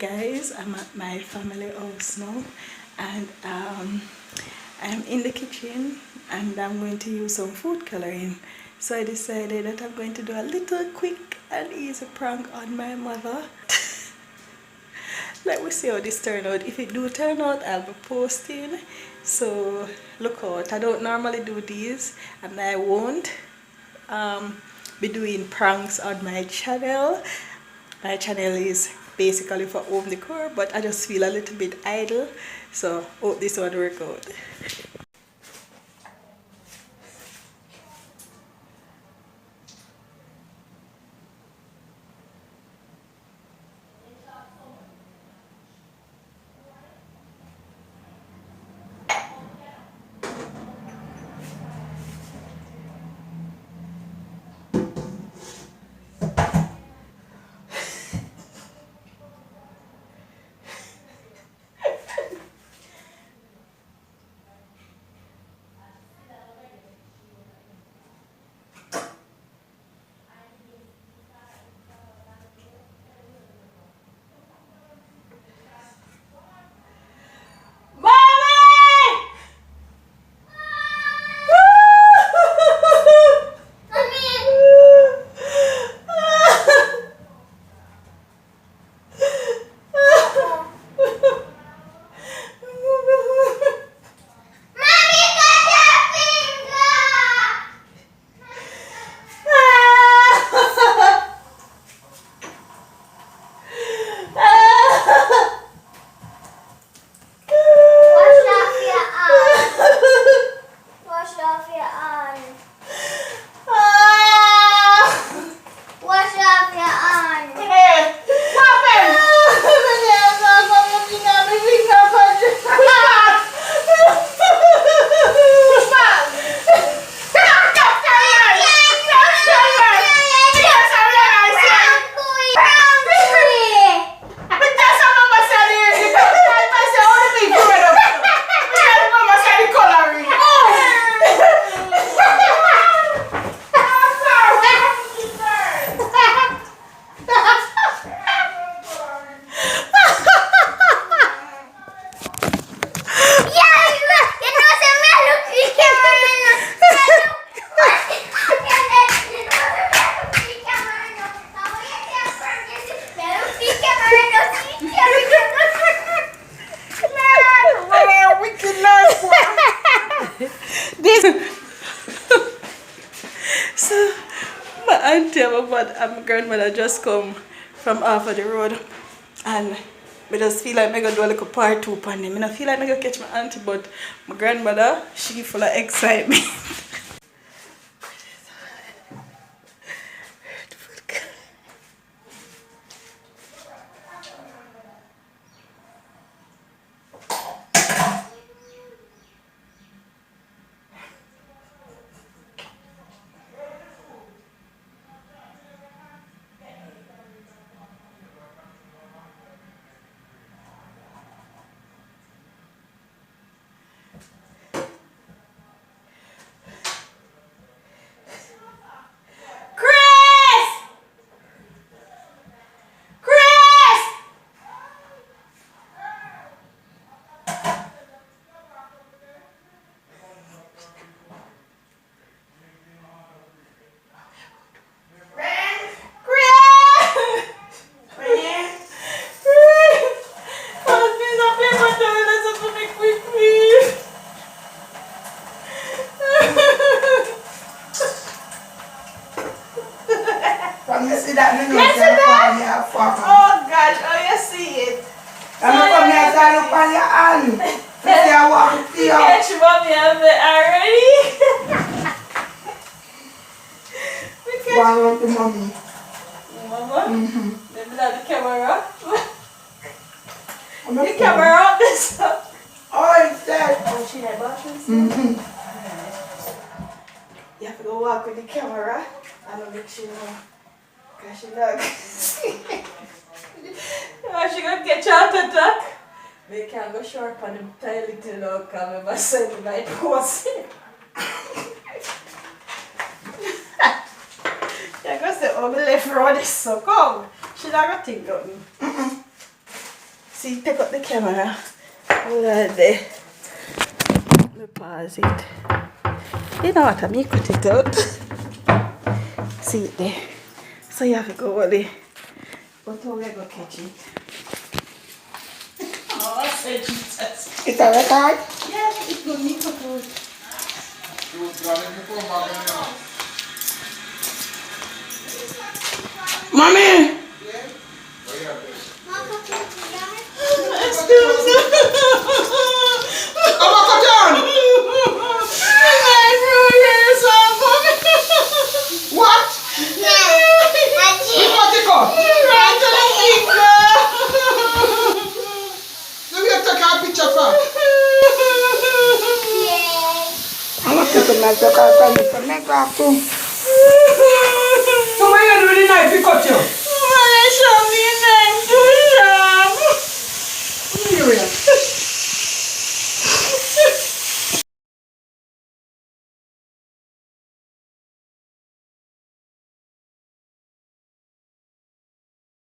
guys, I'm at my family house now, and I'm in the kitchen and I'm going to use some food coloring. So I decided that I'm going to do a little quick and easy prank on my mother. Let me see how this turn out. If it do turn out, I'll be posting, so look out. I don't normally do these, and I won't be doing pranks on my channel. My channel is basically for home decor, but I just feel a little bit idle, so hope this one work out. So my auntie and my grandmother just come from off of the road, and I just feel like I'm gonna do a little part two on them. I feel like I'm gonna catch my auntie, but my grandmother, she full of excitement. Oh gosh, oh you see it. I'm not coming here to look on your hand. I want to see you. Catch mommy already. One to mommy. Mama? Maybe not the camera. The camera on this up. Oh, it's dead. Oh, she had batteries? You have to go walk with the camera. I don't make sure because she dog. She gonna get you out of attack. They can't go sharp on the toilet to look and I send my post. You're gonna say, oh, my left road is so come. She not gonna think nothing. See, take out the camera. Hold on there. Let me pause it. You know what? I mean, cut it out. See it there. So you have to go over there. But how we go catch it? Oh, I said Jesus. It's a record? Yeah, it's good. Me cut out. Mommy! Excuse me. Come on, come down! What? Which one take off? Let me take a picture for. I'm going to take a picture for you.